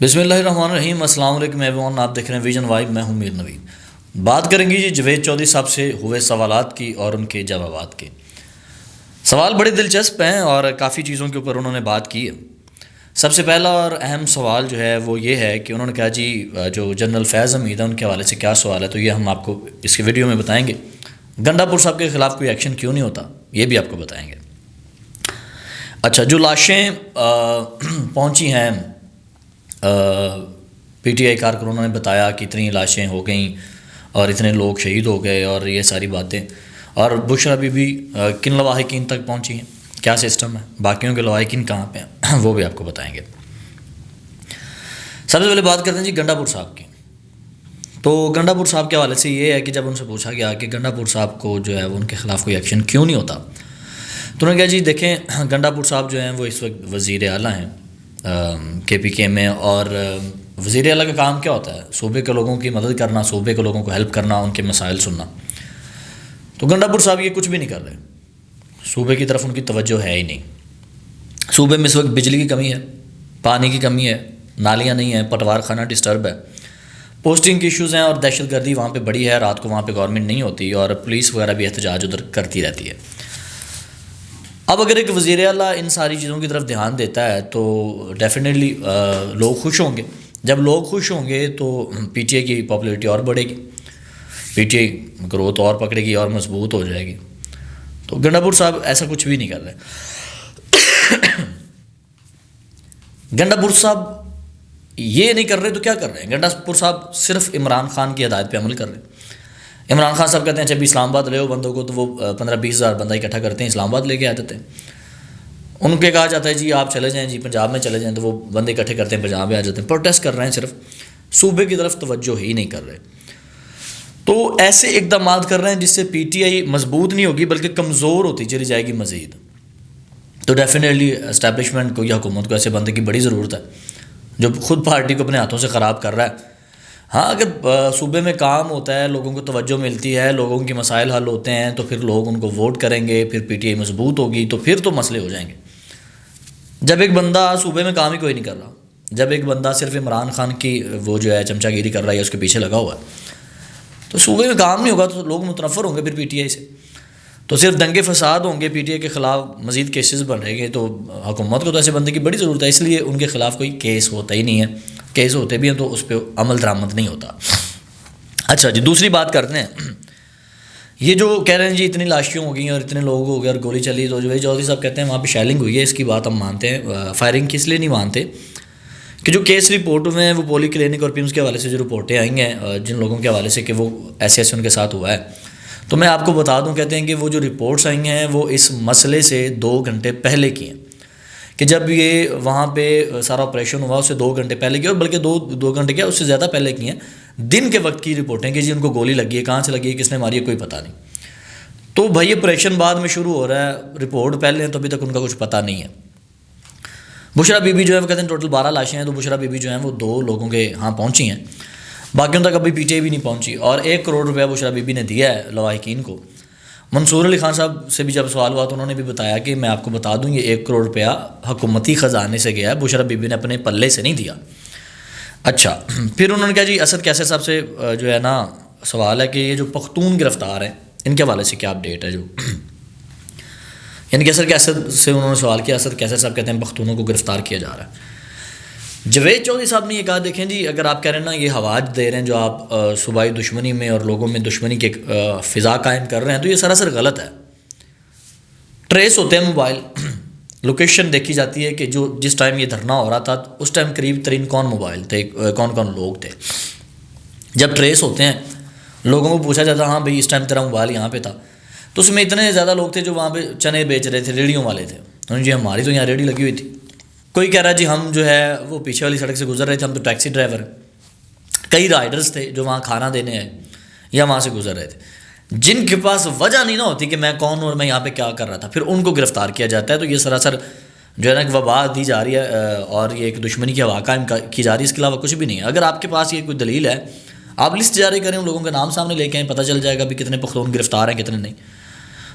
बिस्मिल्लाहिर्रहमानिर्रहीम अस्सलाम वालेकुम एवरीवन। आप देख रहे हैं विजन वाइब। मैं हूं मीर नवीन। बात करेंगे जी जवेद चौधरी साहब से हुए सवालात की और उनके जवाबात के। सवाल बड़े दिलचस्प हैं और काफ़ी चीज़ों के ऊपर उन्होंने बात की है। सबसे पहला और अहम सवाल जो है वो ये है कि उन्होंने कहा जी जो जनरल फैज़ हमीद है उनके हवाले से क्या सवाल है, तो ये हम आपको इसके वीडियो में बताएँगे। गंडापुर साहब के ख़िलाफ़ कोई एक्शन क्यों नहीं होता ये भी आपको बताएँगे। अच्छा, जो लाशें पहुँची हैं पीटीआई कारकुनों ने बताया कि इतनी लाशें हो गई और इतने लोग शहीद हो गए और ये सारी बातें, और बुशरा बीबी किन लवाहिकीन तक पहुंची हैं, क्या सिस्टम है, बाकियों के लवाहिकीन कहाँ पे हैं वो भी आपको बताएंगे। सबसे पहले बात करते हैं जी गंडापुर साहब की। तो गंडापुर साहब के हवाले से ये है कि जब उनसे पूछा गया कि गंडापुर साहब को जो है वो उनके ख़िलाफ़ कोई एक्शन क्यों नहीं होता, तो उन्होंने कहा जी देखें, गंडापुर साहब जो हैं वो इस वक्त वज़ीर आला हैं KPK में, और वज़ीर आला का काम क्या होता है? सूबे के लोगों की मदद करना, सूबे के लोगों को हेल्प करना, उनके मसाइल सुनना। तो गंडापुर साहब ये कुछ भी नहीं कर रहे, सूबे की तरफ उनकी तवज्जो है ही नहीं। सूबे में इस वक्त बिजली की कमी है, पानी की कमी है, नालियाँ नहीं हैं, पटवार खाना डिस्टर्ब है, पोस्टिंग के इशूज़ हैं और दहशतगर्दी वहाँ पर बड़ी है। रात को वहाँ पर गवर्नमेंट नहीं होती और पुलिस वगैरह भी एहतजाज उधर करती रहती है। अब अगर एक वज़ीर आला इन सारी चीज़ों की तरफ ध्यान देता है तो डेफिनेटली लोग खुश होंगे। जब लोग खुश होंगे तो PTI की पॉपुलैरिटी और बढ़ेगी, PTI ग्रोथ और पकड़ेगी और मजबूत हो जाएगी। तो गंडापुर साहब ऐसा कुछ भी नहीं कर रहे। गंडापुर साहब ये नहीं कर रहे तो क्या कर रहे हैं? गंडापुर साहब सिर्फ इमरान खान की हदायत पे अमल कर रहे हैं। इमरान खान साहब कहते हैं जब इस्लामाबाद ले हो बंदों को, तो वो 15-20 हज़ार बंदा इकट्ठा करते हैं, इस्लामाबाद लेके आ जाते हैं। उनके कहा जाता है जी आप चले जाएं, जी पंजाब में चले जाएं, तो वो बंदे इकट्ठे करते हैं, पंजाब में आ जाते हैं। प्रोटेस्ट कर रहे हैं, सिर्फ सूबे की तरफ तवज्जो ही नहीं कर रहे। तो ऐसे इकदाम कर रहे हैं जिससे PTI मजबूत नहीं होगी बल्कि कमज़ोर होती चली जाएगी मज़ीद। तो डेफिनेटली इस्टेब्लिशमेंट को या हुकूमत को ऐसे बंदे की बड़ी ज़रूरत है जो खुद पार्टी को अपने हाथों से ख़राब कर रहा है। हाँ, अगर सूबे में काम होता है, लोगों को तवज्जो मिलती है, लोगों के मसाइल हल होते हैं, तो फिर लोग उनको वोट करेंगे, फिर PTI मजबूत होगी, तो फिर तो मसले हो जाएंगे। जब एक बंदा सूबे में काम ही कोई नहीं कर रहा, जब एक बंदा सिर्फ इमरान खान की वो जो है चमचागिरी कर रहा है, उसके पीछे लगा हुआ है, तो सूबे में काम नहीं होगा तो लोग मुतनफ़र होंगे फिर PTI से, तो सिर्फ दंगे फसाद होंगे, PTI के ख़िलाफ़ मज़ीद केसेस बढ़ेंगे। तो हुकूमत को तो ऐसे बंदे की बड़ी ज़रूरत है, इसलिए उनके ख़िलाफ़ कोई केस होता ही नहीं है। केस होते भी हैं तो उस पर अमल दरामद नहीं होता। अच्छा जी, दूसरी बात करते हैं। ये जो कह रहे हैं जी इतनी लाशियाँ हो गई और इतने लोग हो गए और गोली चली, तो जवेद चौधरी साहब कहते हैं वहाँ पे शेलिंग हुई है, इसकी बात हम मानते हैं। फायरिंग किस लिए नहीं मानते कि जो केस रिपोर्ट में है वो पोली क्लिनिक और पिम्स के हवाले से जो रिपोर्टें आई हैं जिन लोगों के हवाले से कि वो ऐसे उनके साथ हुआ है, तो मैं आपको बता दूं, कहते हैं कि वो जो रिपोर्ट्स आई हैं वो इस मसले से 2 घंटे पहले की हैं, कि जब ये वहाँ पे सारा ऑपरेशन हुआ उससे 2 घंटे पहले की, और बल्कि दो घंटे क्या उससे ज़्यादा पहले की हैं। दिन के वक्त की रिपोर्टें कि जी उनको गोली लगी है, कहाँ से लगी है, किसने मारी है, कोई पता नहीं। तो भाई ऑपरेशन बाद में शुरू हो रहा है, रिपोर्ट पहले है, तो अभी तक उनका कुछ पता नहीं है। बुशरा बीबी जो है वो कहते हैं टोटल 12 लाशें हैं, तो बुशरा बीबी जो हैं वो 2 लोगों के यहाँ पहुँची हैं, बाकियों तक अभी PTI भी नहीं पहुँची। और 1 करोड़ रुपया बुशरा बीबी ने दिया है लवाहिकीन को। मंसूर अली खान साहब से भी जब सवाल हुआ तो उन्होंने भी बताया कि मैं आपको बता दूं ये 1 करोड़ रुपया हुकूमती ख़जाने से गया है, बुशरा बीबी ने अपने पल्ले से नहीं दिया। अच्छा, फिर उन्होंने कहा जी असद कैसर साहब से जो है ना सवाल है कि ये जो पख्तून गिरफ्तार हैं इनके हवाले से क्या अपडेट है। जो यानी कि असद कैसर से उन्होंने सवाल किया, असद कैसर साहब कहते हैं पख्तूनों को गिरफ्तार किया जा रहा है। जवेद चौधरी साहब ने ये कहा, देखें जी अगर आप कह रहे हैं ना ये हवाज दे रहे हैं जो आप सूबाई दुश्मनी में और लोगों में दुश्मनी के फ़िज़ा कायम कर रहे हैं, तो ये सरासर गलत है। ट्रेस होते हैं मोबाइल, लोकेशन देखी जाती है कि जो जिस टाइम ये धरना हो रहा था उस टाइम करीब तरीन कौन मोबाइल थे, कौन कौन लोग थे। जब ट्रेस होते हैं लोगों को पूछा जाता हाँ भाई इस टाइम तेरा मोबाइल यहाँ पे था, तो उसमें इतने ज़्यादा लोग थे जो वहाँ पे चने बेच रहे थे, रेडियों वाले थे। तो जी हमारी तो यहाँ रेडी लगी हुई थी। कोई कह रहा है जी हम जो है वो पीछे वाली सड़क से गुजर रहे थे, हम तो टैक्सी ड्राइवर। कई राइडर्स थे जो वहाँ खाना देने आए या वहाँ से गुजर रहे थे, जिनके पास वजह नहीं ना होती कि मैं कौन और मैं यहाँ पे क्या कर रहा था, फिर उनको गिरफ़्तार किया जाता है। तो ये सरासर जो है ना एक वबा दी जा रही है और ये एक दुश्मनी की हवा कायम की जा रही है, इसके अलावा कुछ भी नहीं है। अगर आपके पास ये कोई दलील है आप लिस्ट जारी करें, उन लोगों के नाम सामने लेके आएँ, पता चल जाएगा भी कितने पख्तून गिरफ़्तार हैं कितने नहीं।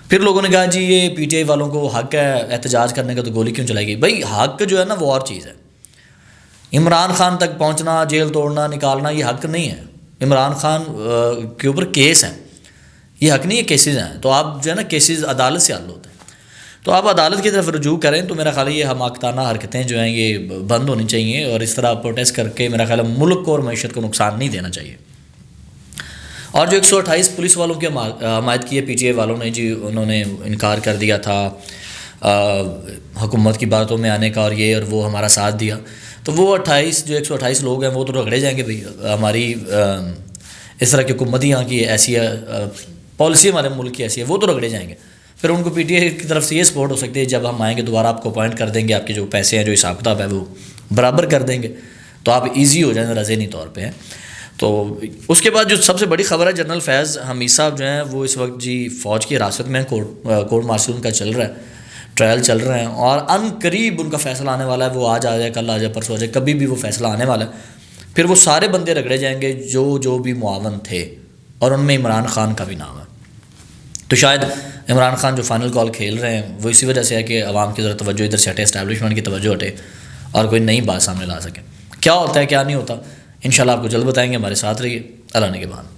फिर लोगों ने कहा जी ये PTI वालों को हक है एहतजाज करने का, तो गोली क्यों चलाई गई? भाई हक जो है ना वो और चीज़ है। इमरान खान तक पहुंचना, जेल तोड़ना, निकालना ये हक नहीं है। इमरान खान के ऊपर केस हैं, ये हक नहीं है, केसेस हैं। तो आप जो है ना, केसेस अदालत से हल होते हैं, तो आप अदालत की तरफ रुजू करें। तो मेरा ख्याल है ये हमाकताना हरकतें जो हैं ये बंद होनी चाहिए, और इस तरह प्रोटेस्ट करके मेरा ख्याल है मुल्क को और मईशत को नुकसान नहीं देना चाहिए। और जो 128 पुलिस वालों की हमायत की है PTI वालों ने जी, उन्होंने इनकार कर दिया था हुकूमत की बातों में आने का, और ये और वो हमारा साथ दिया। तो वो 128 लोग हैं वो तो रगड़े जाएंगे भाई। हमारी इस तरह की हुकूमत ही यहाँ की ऐसी है, पॉलिसी हमारे मुल्क की ऐसी है, वो तो रगड़े जाएंगे। फिर उनको PTI की तरफ से ये सपोर्ट हो सकती है, जब हम आएंगे दोबारा आपको अपॉइंट कर देंगे, आपके जो पैसे हैं, जो हिसाब किताब है वो बराबर कर देंगे, तो आप ईजी हो जाएंगे, रज़ेनी तौर पर हैं। तो उसके बाद जो सबसे बड़ी खबर है, जनरल फैज़ हमीद साहब जो हैं वो इस वक्त जी फ़ौज की हिरासत में, कोर्ट मार्शल उनका चल रहा है, ट्रायल चल रहे हैं, और अनकरीब उनका फ़ैसला आने वाला है। वो आज आ जाए, कल आ जाए, परसों आ जाए, कभी भी वो फ़ैसला आने वाला है। फिर वो सारे बंदे रगड़े जाएंगे जो भी मुआवन थे, और उनमें इमरान खान का भी नाम है। तो शायद इमरान खान जो फाइनल कॉल खेल रहे हैं वो इसी वजह से है कि अवाम की तरफ तवज्जो इधर से हटे, इस्टेब्लिशमेंट की तवज्जो हटे, और कोई नई बात सामने ला सके। क्या होता है क्या नहीं होता, इंशाल्लाह आपको जल्द बताएंगे। हमारे साथ रहिए। अल्लाह ने के बाद।